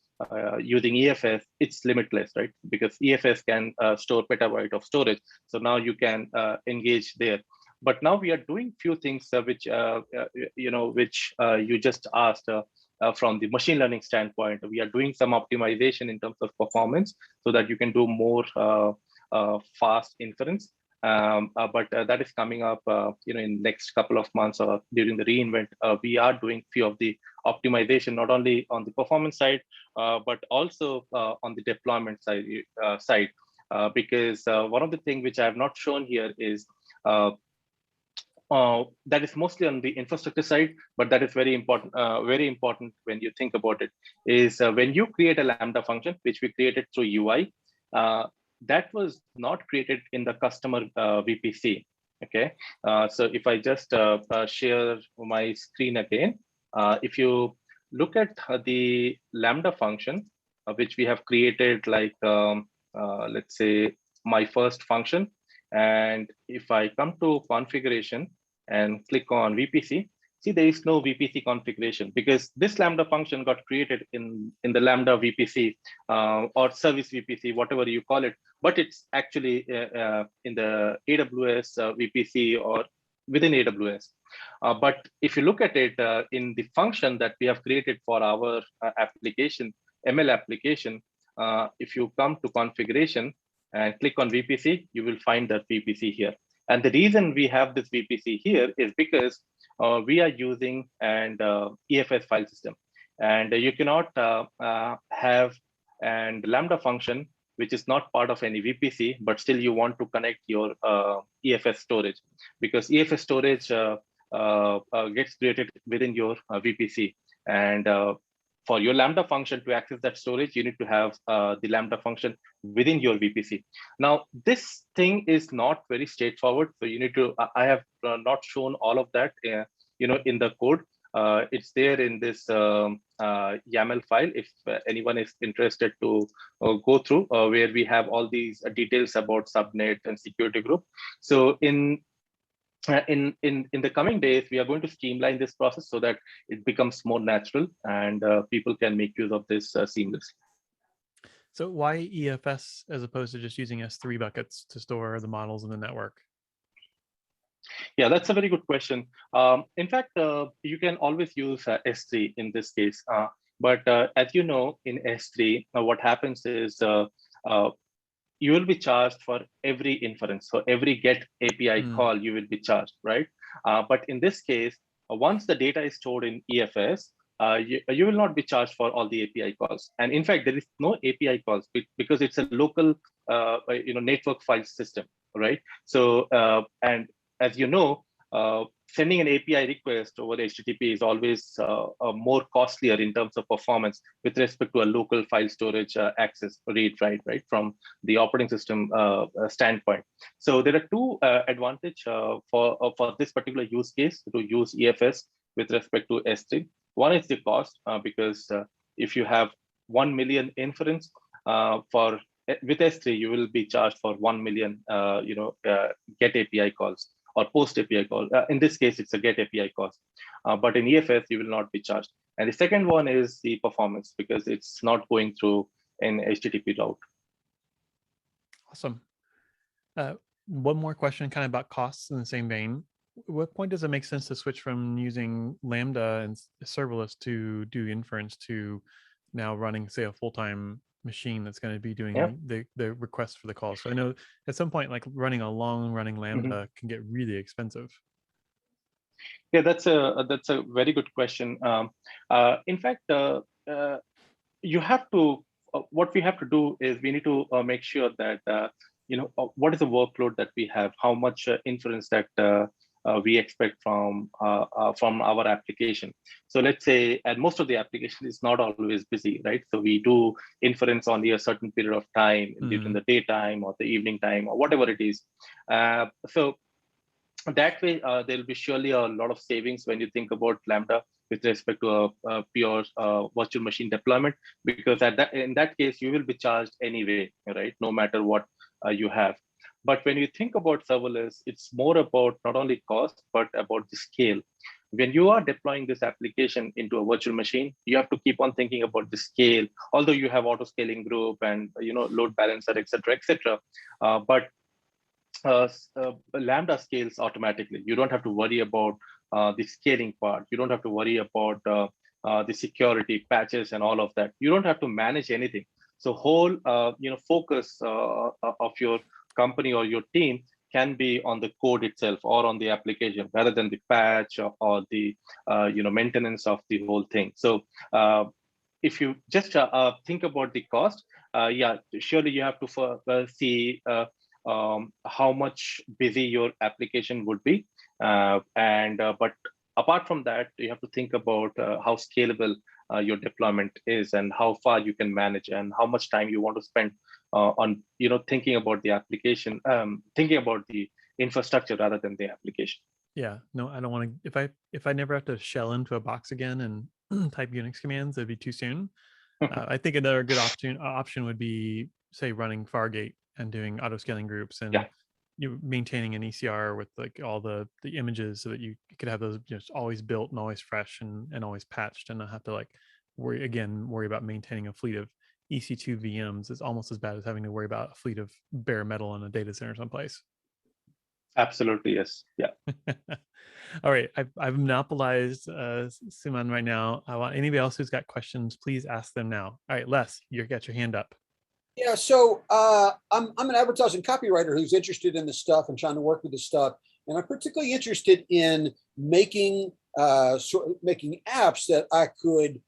using EFS, it's limitless, right? Because EFS can store petabyte of storage. So now you can engage there. But now we are doing few things which you just asked from the machine learning standpoint. We are doing some optimization in terms of performance so that you can do more fast inference. But that is coming up, in next couple of months or during the reInvent. We are doing few of the optimization, not only on the performance side, but also on the deployment side. Because one of the things which I have not shown here is that is mostly on the infrastructure side, but that is very important. Very important when you think about it is when you create a Lambda function, which we created through UI. That was not created in the customer VPC. Okay, so if I just share my screen again, if you look at the Lambda function, which we have created, like let's say my first function, and if I come to configuration and click on VPC, see there is no VPC configuration because this Lambda function got created in the Lambda VPC or service VPC, whatever you call it, but it's actually in the AWS VPC or within AWS. But if you look at it in the function that we have created for our application, ML application, if you come to configuration and click on VPC, you will find that VPC here. And the reason we have this VPC here is because we are using an EFS file system. And you cannot have a Lambda function which is not part of any VPC, but still you want to connect your EFS storage, because EFS storage gets created within your VPC. And for your Lambda function to access that storage, you need to have the Lambda function within your VPC. Now, this thing is not very straightforward. So you need to, I have not shown all of that, in the code. It's there in this YAML file. If anyone is interested to go through, where we have all these details about subnet and security group. So in the coming days, we are going to streamline this process so that it becomes more natural and people can make use of this seamlessly. So why EFS as opposed to just using S3 buckets to store the models in the network? Yeah, that's a very good question. In fact, you can always use S3 in this case. But as you know, in S3, what happens is you will be charged for every inference. So every get API call, you will be charged, right? But in this case, once the data is stored in EFS, you will not be charged for all the API calls. And in fact, there is no API calls because it's a local network file system, right? So, and as you know, sending an API request over HTTP is always more costlier in terms of performance with respect to a local file storage access, read, write, right, from the operating system standpoint. So there are two advantages for this particular use case to use EFS with respect to S3. One is the cost, because if you have 1 million inference with S3, you will be charged for 1 million get API calls or post API call. In this case, it's a get API cost. But in EFS, you will not be charged. And the second one is the performance, because it's not going through an HTTP route. Awesome. One more question kind of about costs in the same vein. What point does it make sense to switch from using Lambda and serverless to do inference to now running, say, a full-time machine that's going to be doing the requests for the calls? So I know at some point, like running a long-running Lambda can get really expensive. Yeah, that's a very good question. In fact, you have to. What we have to do is we need to make sure that what is the workload that we have, how much inference that we expect from our application. So let's say, and most of the application is not always busy, right? So we do inference only a certain period of time during the daytime or the evening time or whatever it is. So that way, there will be surely a lot of savings when you think about Lambda with respect to a pure virtual machine deployment, because in that case, you will be charged anyway, right? No matter what you have. But when you think about serverless, it's more about not only cost, but about the scale. When you are deploying this application into a virtual machine, you have to keep on thinking about the scale, although you have auto scaling group and load balancer, etc. But Lambda scales automatically. You don't have to worry about the scaling part. You don't have to worry about the security patches and all of that. You don't have to manage anything. So whole focus of your company or your team can be on the code itself or on the application rather than the patch or the maintenance of the whole thing. So if you just think about the cost, yeah, surely you have to see how much busy your application would be. But apart from that, you have to think about how scalable your deployment is and how far you can manage and how much time you want to spend on thinking about the application, thinking about the infrastructure rather than the application. Yeah, no, I don't want to. If I never have to shell into a box again and type Unix commands, it'd be too soon. I think another good option would be, say, running Fargate and doing auto scaling groups and you maintaining an ECR with like all the images so that you could have those just always built and always fresh and always patched and not have to like worry about maintaining a fleet of EC2 VMs. It's almost as bad as having to worry about a fleet of bare metal in a data center someplace. Absolutely, yes. Yeah. All right, I've monopolized Suman right now. I want anybody else who's got questions, please ask them now. All right, Les, you got your hand up. Yeah, so I'm an advertising copywriter who's interested in this stuff and trying to work with this stuff, and I'm particularly interested in making making apps that I could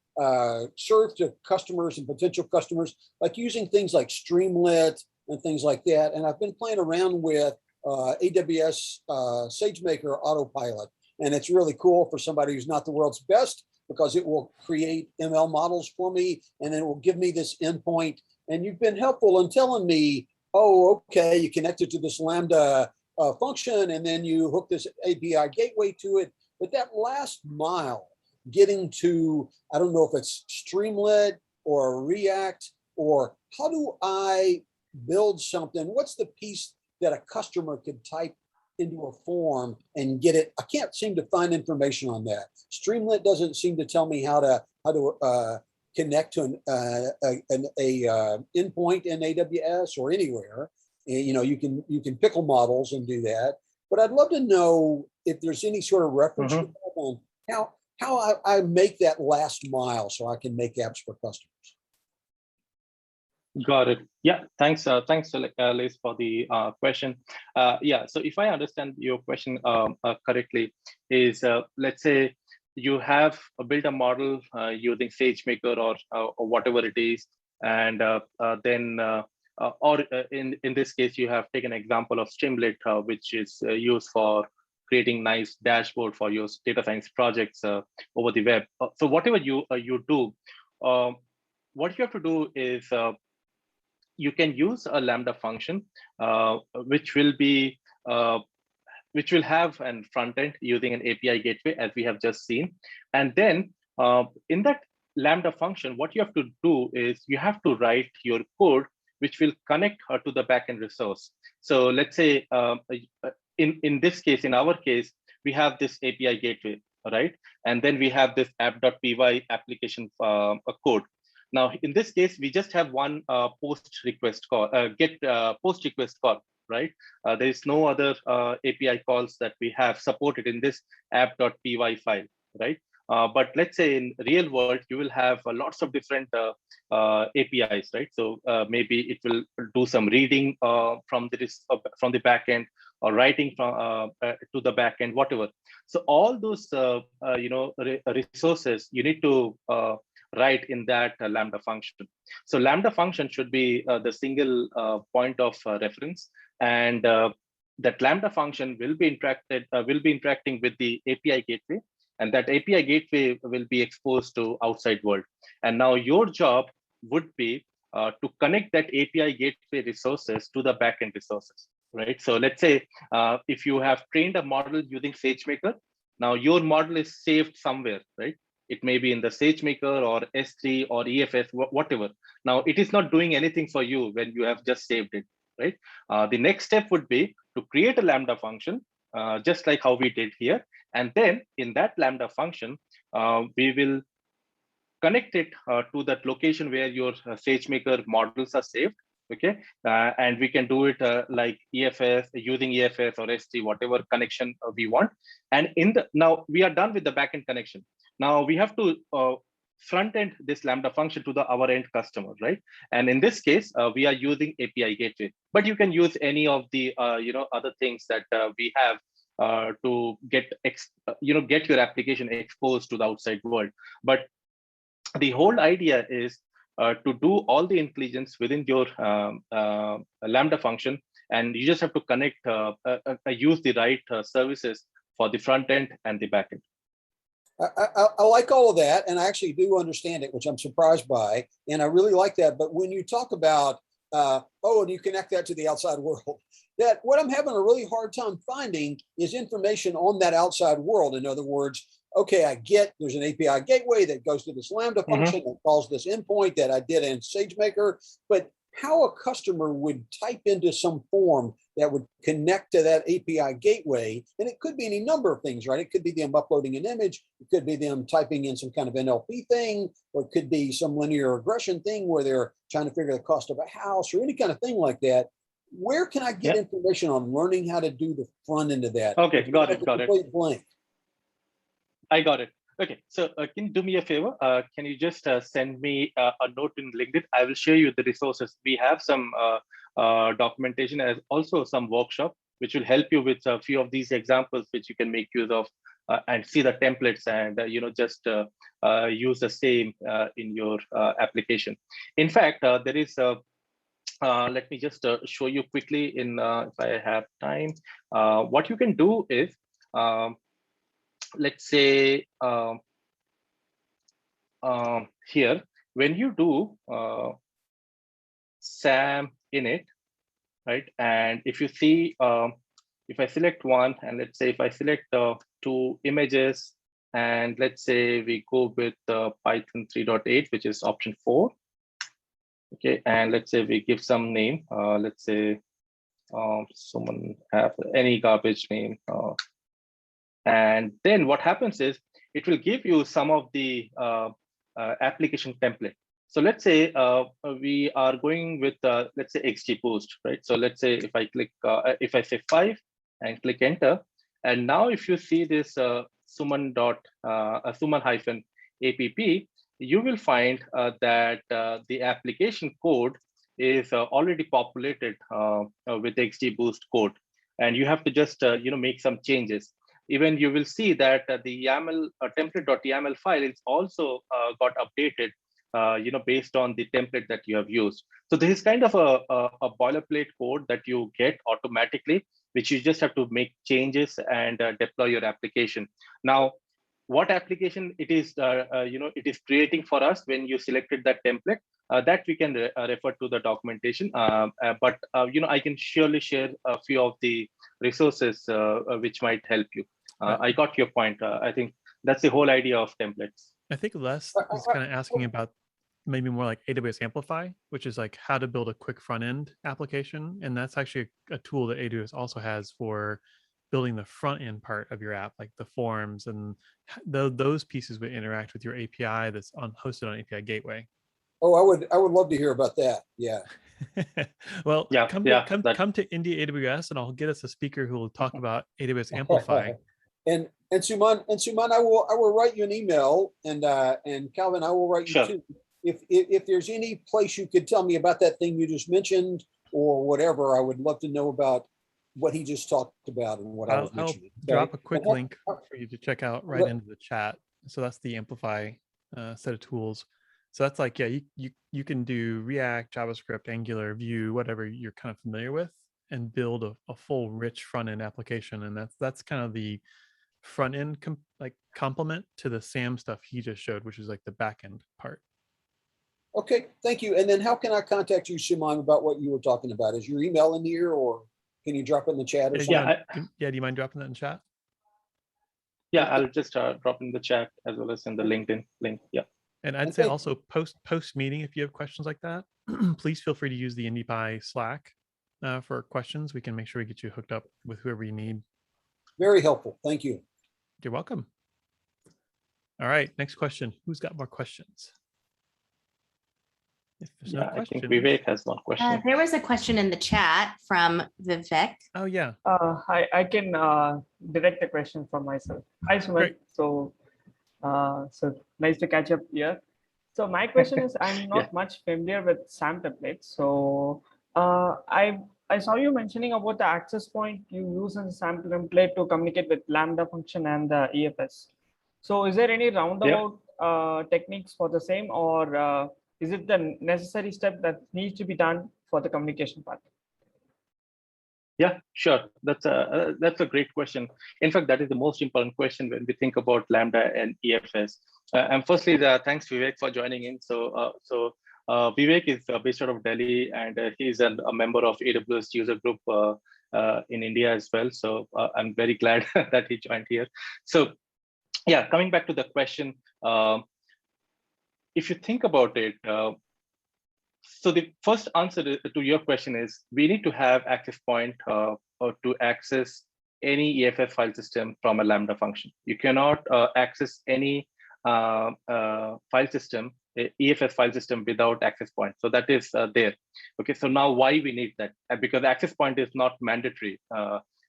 serve to customers and potential customers, like using things like Streamlit and things like that. And I've been playing around with AWS SageMaker Autopilot, and it's really cool for somebody who's not the world's best because it will create ML models for me, and then it will give me this endpoint. And you've been helpful in telling me, oh, okay, you connect it to this Lambda function, and then you hook this API gateway to it. But that last mile, getting to, I don't know if it's Streamlit or React, or how do I build something? What's the piece that a customer could type into a form and get it? I can't seem to find information on that. Streamlit doesn't seem to tell me how to connect to an endpoint in AWS or anywhere. And, you can pickle models and do that. But I'd love to know if there's any sort of reference on how I make that last mile so I can make apps for customers. Got it. Yeah, thanks, Liz, for the question. Yeah, so if I understand your question correctly, is let's say you have built a model using SageMaker or whatever it is, and then in this case, you have taken an example of Streamlit, which is used for creating nice dashboard for your data science projects over the web. So whatever you do, what you have to do is you can use a Lambda function, which will have an front end using an API gateway, as we have just seen. And then in that Lambda function, what you have to do is you have to write your code, which will connect to the backend resource. So let's say in this case, in our case, we have this API gateway, right? And then we have this app.py application code. Now, in this case, we just have one post request call, get post request call, right? There is no other API calls that we have supported in this app.py file, right? But let's say in real world, you will have lots of different APIs, right? So maybe it will do some reading from the backend, or writing from to the backend, whatever. So all those resources you need to write in that Lambda function. So Lambda function should be the single point of reference, and that Lambda function will be interacting with the API gateway, and that API gateway will be exposed to outside world. And now your job would be to connect that API gateway resources to the backend resources, right? So let's say if you have trained a model using SageMaker, now your model is saved somewhere, right? It may be in the SageMaker or S3 or EFS, whatever. Now it is not doing anything for you when you have just saved it, right? The next step would be to create a Lambda function, just like how we did here. And then in that Lambda function, we will connect it to that location where your SageMaker models are saved. Okay, and we can do it like EFS, using EFS or S3, whatever connection we want. And now we are done with the backend connection. Now we have to front end this Lambda function to our end customer, right? And in this case, we are using API gateway, but you can use any of the other things that we have to get your application exposed to the outside world. But the whole idea is to do all the intelligence within your Lambda function, and you just have to connect, use the right services for the front end and the back end. I like all of that, and I actually do understand it, which I'm surprised by, and I really like that. But when you talk about, and you connect that to the outside world, that what I'm having a really hard time finding is information on that outside world. In other words, okay, I get there's an API gateway that goes to this Lambda function that calls this endpoint that I did in SageMaker, but how a customer would type into some form that would connect to that API gateway, and it could be any number of things, right? It could be them uploading an image, it could be them typing in some kind of NLP thing, or it could be some linear regression thing where they're trying to figure the cost of a house or any kind of thing like that. Where can I get information on learning how to do the front end of that? Okay, got it. Blank. I got it. Okay, so can you do me a favor? Can you just send me a note in LinkedIn? I will share you the resources. We have some documentation, as also some workshop, which will help you with a few of these examples, which you can make use of and see the templates and just use the same in your application. In fact, there is let me just show you quickly in if I have time. What you can do is, let's say here, when you do SAM init, right? And if you see, if I select one, and let's say if I select two images, and let's say we go with Python 3.8, which is option 4. Okay, and let's say we give some name. Let's say someone have any garbage name. And then what happens is it will give you some of the application template. So let's say we are going with, let's say XGBoost, right? So let's say if I click, if I say 5 and click enter, and now if you see this Suman-app, you will find that the application code is already populated with XGBoost code, and you have to just make some changes. Even you will see that the YAML template.yaml file is also got updated, based on the template that you have used. So this is kind of a boilerplate code that you get automatically, which you just have to make changes and deploy your application. Now, what application it is, it is creating for us when you selected that template, that we can refer to the documentation. But I can surely share a few of the resources which might help you. I got your point. I think that's the whole idea of templates. I think Les is kind of asking about maybe more like AWS Amplify, which is like how to build a quick front end application. And that's actually a tool that AWS also has for building the front end part of your app, like the forms, and those pieces would interact with your API that's hosted on API Gateway. Oh, I would love to hear about that. Yeah. Well, Yeah, come yeah, to, that- come to Indy AWS, and I'll get us a speaker who will talk about AWS Amplify. And Suman, I will write you an email, and Calvin, I will write you Sure. too. If there's any place you could tell me about that thing you just mentioned or whatever, I would love to know about what he just talked about and what I was I'll mentioning. drop a quick And link for you to check out right into the chat. So that's the Amplify set of tools. So that's like, yeah, you can do React, JavaScript, Angular, Vue, whatever you're kind of familiar with, and build a full rich front end application. And that's kind of the front end complement to the SAM stuff he just showed, which is like the back end part. Okay, thank you. And then how can I contact you, Suman, about what you were talking about? Is your email in here, or can you drop it in the chat or something? Yeah, do you mind dropping that in chat? Yeah, I'll just drop in the chat as well as in the LinkedIn link. Yeah. And I'd say also post meeting, if you have questions like that, please feel free to use the IndyPy Slack for questions. We can make sure we get you hooked up with whoever you need. Very helpful. Thank you. You're welcome. All right, next question. Who's got more questions? If there's no I think questions. Vivek has one question. There was a question in the chat from Vivek. Oh, yeah. I can direct the question from myself. Hi, Suman. Great. So nice to catch up here. So my question is, I'm not much familiar with SAM templates. So I saw you mentioning about the access point you use in SAM template to communicate with Lambda function and the EFS. So is there any roundabout techniques for the same, or is it the necessary step that needs to be done for the communication part? Yeah, sure. That's a great question. In fact, that is the most important question when we think about Lambda and EFS. And firstly, thanks Vivek for joining in. So Vivek is based out of Delhi, and he's a member of AWS user group in India as well. So I'm very glad that he joined here. So yeah, coming back to the question, if you think about it, so the first answer to your question is we need to have access point or to access any EFS file system from a Lambda function. You cannot access any file system, EFS file system, without access point. So that is there. Okay, so now why we need that? Because access point is not mandatory.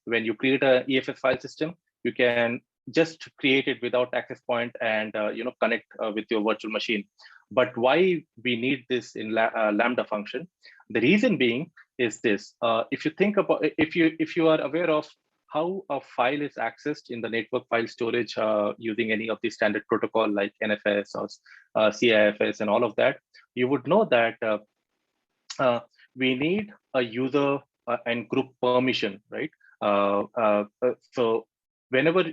When you create a EFS file system, you can just create it without access point and connect with your virtual machine. But why we need this in Lambda function? The reason being is this: if you think about, if you are aware of how a file is accessed in the network file storage using any of the standard protocol like NFS or CIFS and all of that, you would know that we need a user and group permission, right? So whenever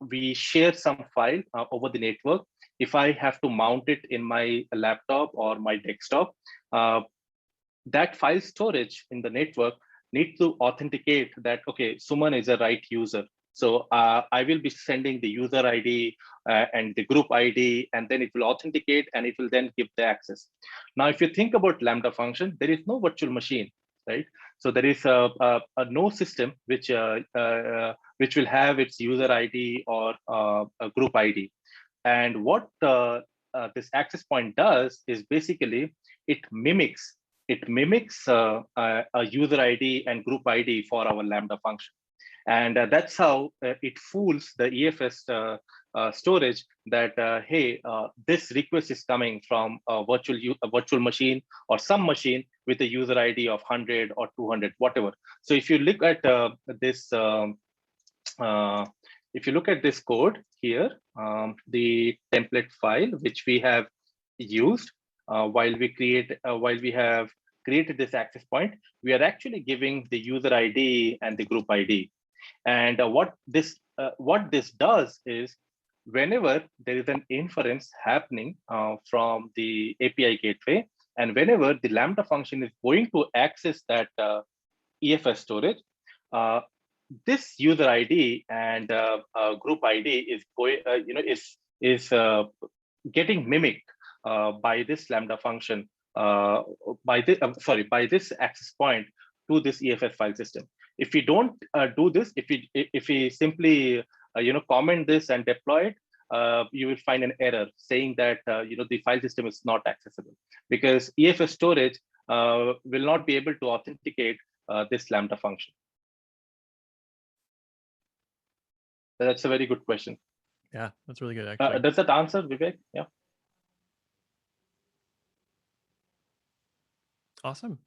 we share some file over the network, if I have to mount it in my laptop or my desktop, that file storage in the network needs to authenticate that, okay, Suman is a right user. So I will be sending the user ID and the group ID, and then it will authenticate and it will then give the access. Now, if you think about Lambda function, there is no virtual machine, right? So there is a no system which will have its user ID or a group ID. And what this access point does is basically it mimics a user ID and group ID for our Lambda function. And that's how it fools the EFS storage that, hey, this request is coming from a virtual machine or some machine with a user ID of 100 or 200, whatever. So if you look at this, if you look at this code here, the template file which we have used while we have created this access point, we are actually giving the user ID and the group ID. And what this does is, whenever there is an inference happening from the API gateway, and whenever the Lambda function is going to access that EFS storage, this user ID and group ID is going, is getting mimicked by this Lambda function, by this access point to this EFS file system. If we don't do this, if we simply comment this and deploy it, you will find an error saying that the file system is not accessible, because EFS storage will not be able to authenticate this Lambda function. That's a very good question. Yeah, that's really good, actually. Does that answer, Vivek? Yeah. Awesome.